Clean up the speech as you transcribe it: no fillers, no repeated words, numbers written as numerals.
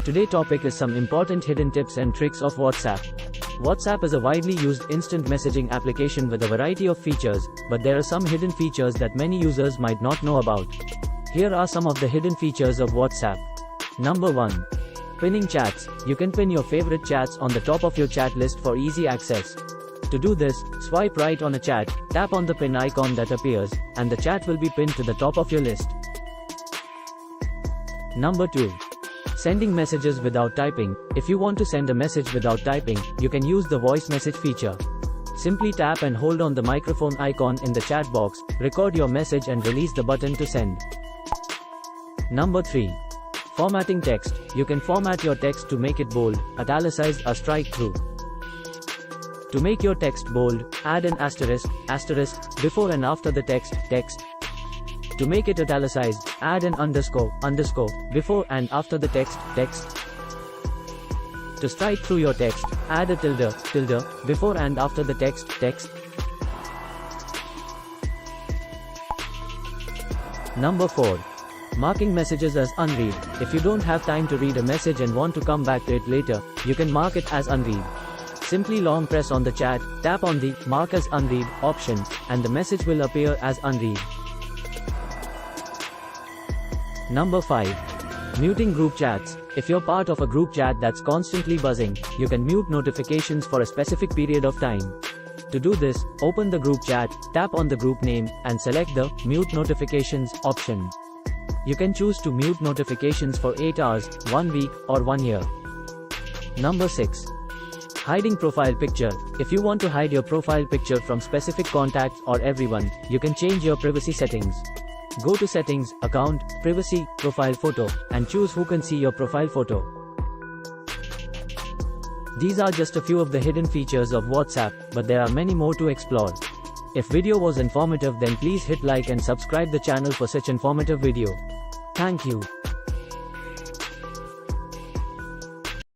Today's topic is some important hidden tips and tricks of WhatsApp. WhatsApp is a widely used instant messaging application with a variety of features, but there are some hidden features that many users might not know about. Here are some of the hidden features of WhatsApp. Number 1. Pinning chats. You can pin your favorite chats on the top of your chat list for easy access. To do this, swipe right on a chat, tap on the pin icon that appears, and the chat will be pinned to the top of your list. Number 2. Sending messages without typing. If you want to send a message without typing, you can use the voice message feature. Simply tap and hold on the microphone icon in the chat box, record your message and release the button to send. Number 3. Formatting text. You can format your text to make it bold, italicized or strike through. To make your text bold, add an asterisk before and after the text. To make it italicized, add an underscore before and after the text. To strike through your text, add a tilde before and after the text. Number 4. Marking messages as unread. If you don't have time to read a message and want to come back to it later, you can mark it as unread. Simply long press on the chat, tap on the Mark as Unread option, and the message will appear as unread. Number 5. Muting group chats. If you're part of a group chat that's constantly buzzing, you can mute notifications for a specific period of time. To do this, open the group chat, tap on the group name, and select the Mute Notifications option. You can choose to mute notifications for 8 hours, 1 week, or 1 year. Number 6. Hiding profile picture. If you want to hide your profile picture from specific contacts or everyone, you can change your privacy settings. Go to Settings, Account, Privacy, Profile Photo, and choose who can see your profile photo. These are just a few of the hidden features of WhatsApp, but there are many more to explore. If video was informative, then please hit like and subscribe the channel for such informative video. Thank you.